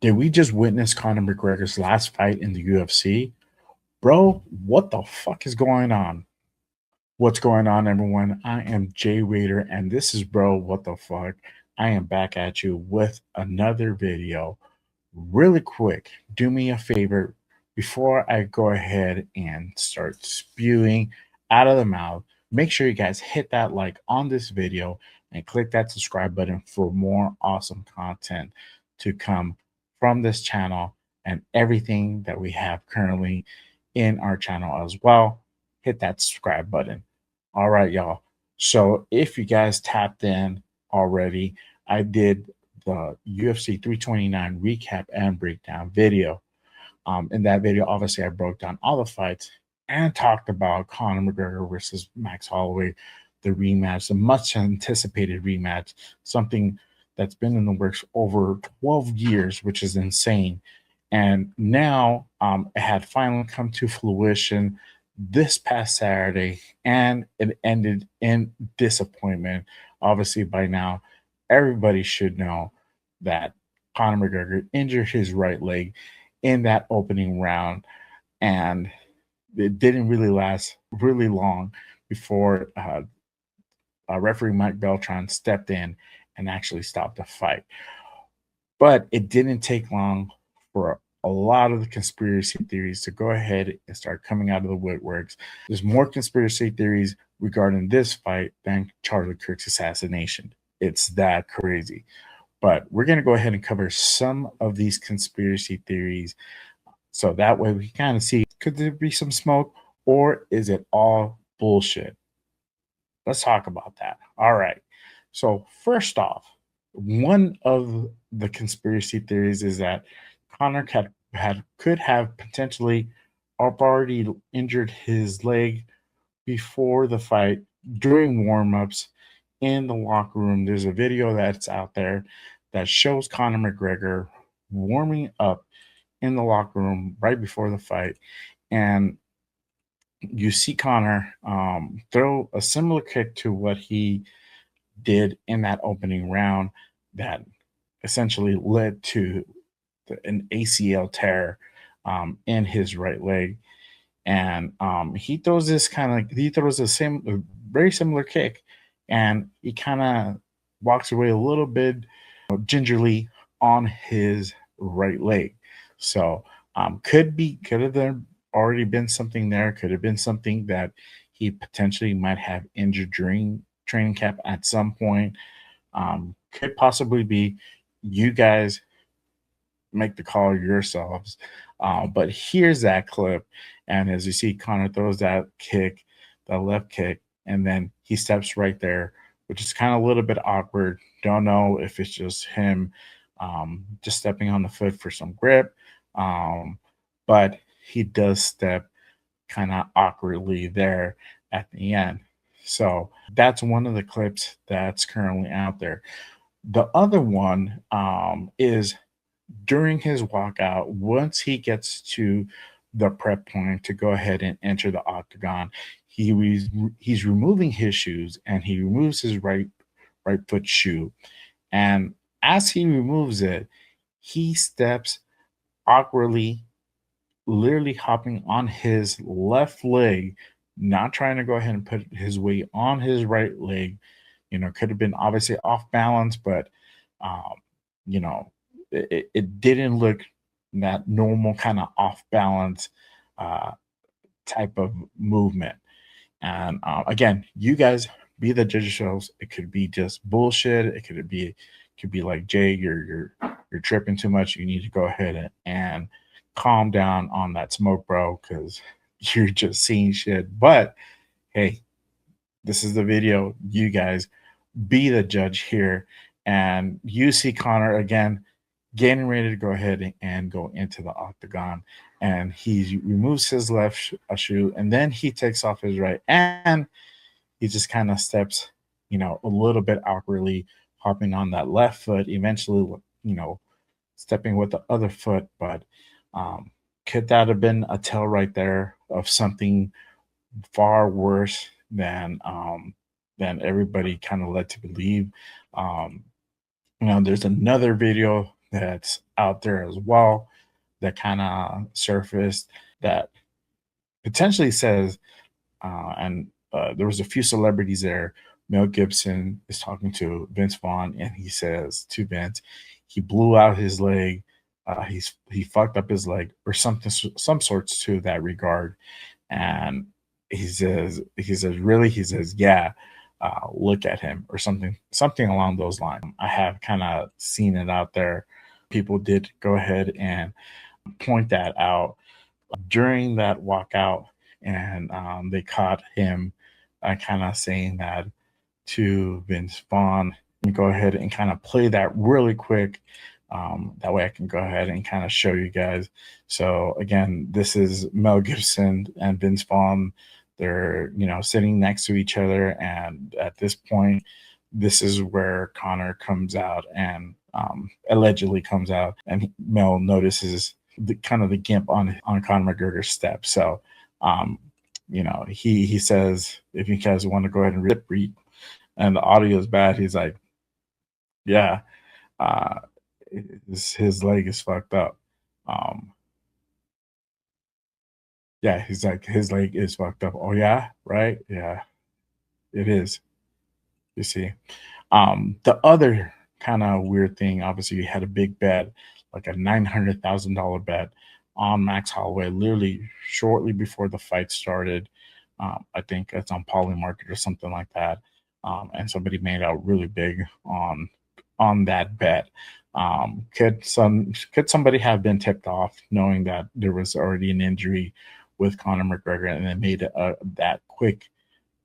Did we just witness Conor McGregor's last fight in the UFC? Bro, what the fuck is going on? What's going on, everyone? I am Jay Raider, and this is Bro, What the Fuck? I am back at you with another video. Really quick, do me a favor before I go ahead and start spewing out of the mouth. Make sure you guys hit that like on this video and click that subscribe button for more awesome content to come from this channel and everything that we have currently in our channel as well. Hit that subscribe button. All right, y'all. So if you guys tapped in already, I did the UFC 329 recap and breakdown video. In that video, obviously, I broke down all the fights and talked about Conor McGregor versus Max Holloway, the rematch, the much anticipated rematch, something that's been in the works over 12 years, which is insane. And now it had finally come to fruition this past Saturday, and it ended in disappointment. Obviously, by now, everybody should know that Conor McGregor injured his right leg in that opening round, and it didn't really last really long before referee Mike Beltran stepped in and actually stopped the fight. But it didn't take long for a lot of the conspiracy theories to go ahead and start coming out of the woodworks. There's more conspiracy theories regarding this fight than Charlie Kirk's assassination. It's that crazy. But we're going to go ahead and cover some of these conspiracy theories so that way we kind of see, could there be some smoke or is it all bullshit? Let's talk about that. All right. So first off, one of the conspiracy theories is that Conor could have potentially already injured his leg before the fight during warm-ups in the locker room. There's a video that's out there that shows Conor McGregor warming up in the locker room right before the fight, and you see Conor throw a similar kick to what he did in that opening round that essentially led to an ACL tear in his right leg. And he throws this he throws a very similar kick, and he kind of walks away a little bit gingerly on his right leg. So could have there already been something there. Could have been something that he potentially might have injured during training camp at some point. Could possibly be. You guys make the call yourselves. But here's that clip. And as you see, Conor throws that kick, the left kick, and then he steps right there, which is kind of a little bit awkward. Don't know if it's just him just stepping on the foot for some grip. But he does step kind of awkwardly there at the end. So that's one of the clips that's currently out there. The other one is during his walkout, once he gets to the prep point to go ahead and enter the octagon, he's removing his shoes, and he removes his right foot shoe. And as he removes it, he steps awkwardly, literally hopping on his left leg, not trying to go ahead and put his weight on his right leg. Could have been obviously off balance, but it didn't look that normal kind of off balance type of movement. And again, you guys be the judge yourselves. It could be just bullshit. It could be like, Jay, you're tripping too much. You need to go ahead and calm down on that smoke, bro, because you're just seeing shit. But hey, this is the video. You guys be the judge here. And you see Conor again getting ready to go ahead and go into the octagon, and he removes his left shoe, and then he takes off his right, and he just kind of steps a little bit awkwardly, hopping on that left foot, eventually stepping with the other foot. But could that have been a tell right there of something far worse than everybody kind of led to believe? There's another video that's out there as well that kind of surfaced that potentially says, and there was a few celebrities there. Mel Gibson is talking to Vince Vaughn, and he says to Vince, he blew out his leg. He fucked up his leg or something, some sorts to that regard. And he says, really? He says, yeah. Look at him or something along those lines. I have kind of seen it out there. People did go ahead and point that out during that walkout, and they caught him kind of saying that to Vince Vaughn. Go ahead and kind of play that really quick. That way I can go ahead and kind of show you guys. So again, this is Mel Gibson and Vince Vaughn. They're, sitting next to each other. And at this point, this is where Conor comes out and allegedly comes out, and Mel notices the kind of the gimp on Conor McGregor's step. So, he says, if you guys want to go ahead and read, and the audio is bad, he's like, yeah, uh, his leg is fucked up. Um, yeah, he's like, his leg is fucked up. Oh yeah, right? Yeah, it is. You see. The other kind of weird thing, obviously, we had a big bet, like a $900,000 bet on Max Holloway, literally shortly before the fight started. I think it's on Polymarket or something like that. And somebody made out really big on that bet. Could somebody have been tipped off knowing that there was already an injury with Conor McGregor, and then made that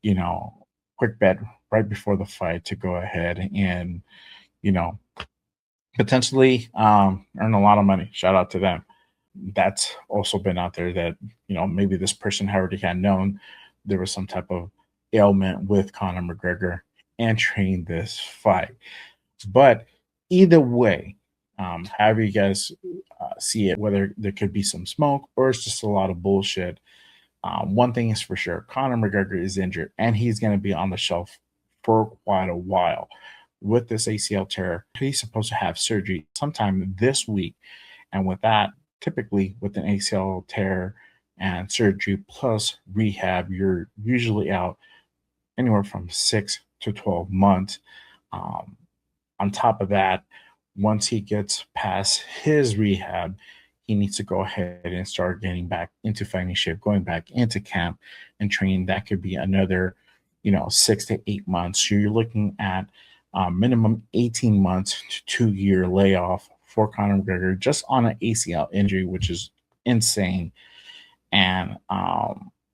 you know, quick bet right before the fight to go ahead and, you know, potentially earn a lot of money. Shout out to them. That's also been out there that, maybe this person already had known there was some type of ailment with Conor McGregor entering this fight. But either way, however you guys see it, whether there could be some smoke or it's just a lot of bullshit, one thing is for sure, Conor McGregor is injured and he's going to be on the shelf for quite a while with this ACL tear. He's supposed to have surgery sometime this week. And with that, typically with an ACL tear and surgery plus rehab, you're usually out anywhere from 6 to 12 months. Um, on top of that, once he gets past his rehab, he needs to go ahead and start getting back into fighting shape, going back into camp and training. That could be another, 6 to 8 months. So you're looking at minimum 18 months to 2 year layoff for Conor McGregor just on an ACL injury, which is insane. And,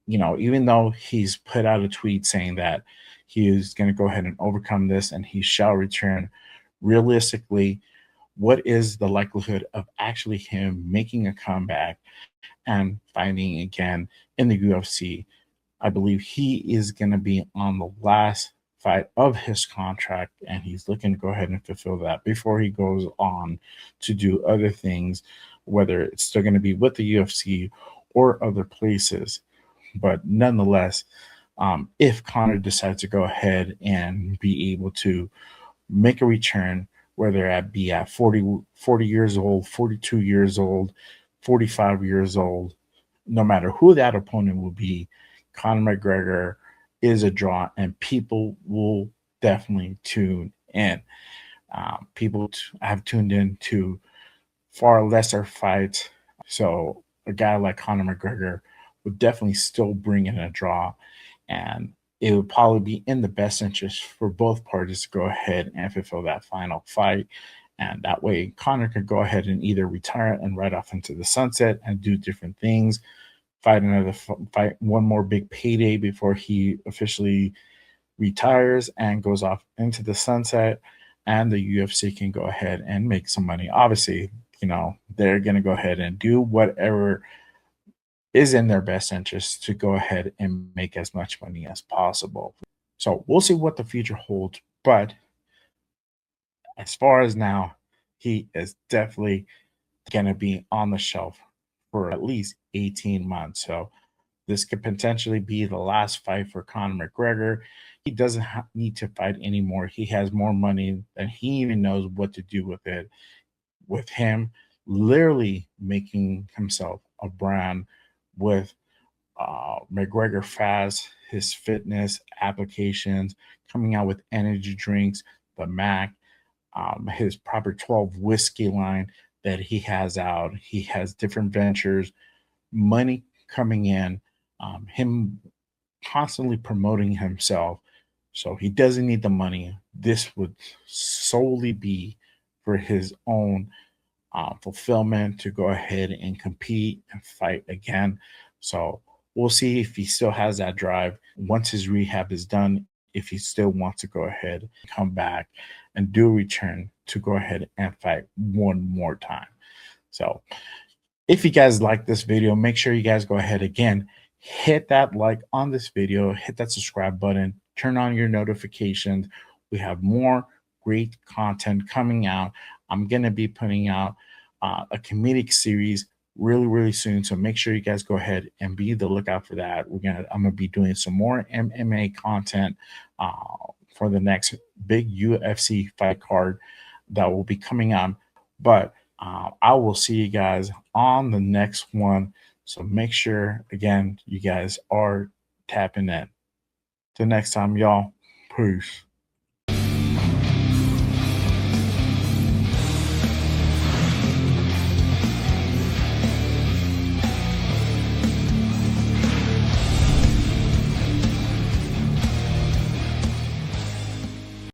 even though he's put out a tweet saying that he is going to go ahead and overcome this and he shall return, realistically, what is the likelihood of actually him making a comeback and fighting again in the UFC? I believe he is going to be on the last fight of his contract, and he's looking to go ahead and fulfill that before he goes on to do other things, whether it's still going to be with the UFC or other places. But nonetheless, if Conor decides to go ahead and be able to make a return, whether it be at 40 years old, 42 years old, 45 years old, no matter who that opponent will be, Conor McGregor is a draw, and people will definitely tune in. People have tuned in to far lesser fights. So a guy like Conor McGregor would definitely still bring in a draw. And it would probably be in the best interest for both parties to go ahead and fulfill that final fight. And that way, Conor could go ahead and either retire and ride off into the sunset and do different things, fight another fight, one more big payday before he officially retires and goes off into the sunset. And the UFC can go ahead and make some money. Obviously, they're going to go ahead and do whatever is in their best interest to go ahead and make as much money as possible. So we'll see what the future holds. But as far as now, he is definitely going to be on the shelf for at least 18 months. So this could potentially be the last fight for Conor McGregor. He doesn't need to fight anymore. He has more money than he even knows what to do with it. with him literally making himself a brand with McGregor Fast, his fitness applications, coming out with energy drinks, the Mac, his proper 12 whiskey line that he has out. He has different ventures, money coming in, him constantly promoting himself. So he doesn't need the money. This would solely be for his own fulfillment to go ahead and compete and fight again. So we'll see if he still has that drive once his rehab is done, if he still wants to go ahead and come back and do a return to go ahead and fight one more time. So if you guys like this video, make sure you guys go ahead again, hit that like on this video, hit that subscribe button, turn on your notifications. We have more great content coming out. I'm going to be putting out a comedic series really soon, so make sure you guys go ahead and be the lookout for that. I'm gonna be doing some more MMA content for the next big UFC fight card that will be coming on. But I will see you guys on the next one. So make sure, again, you guys are tapping in. Till next time, y'all. Peace.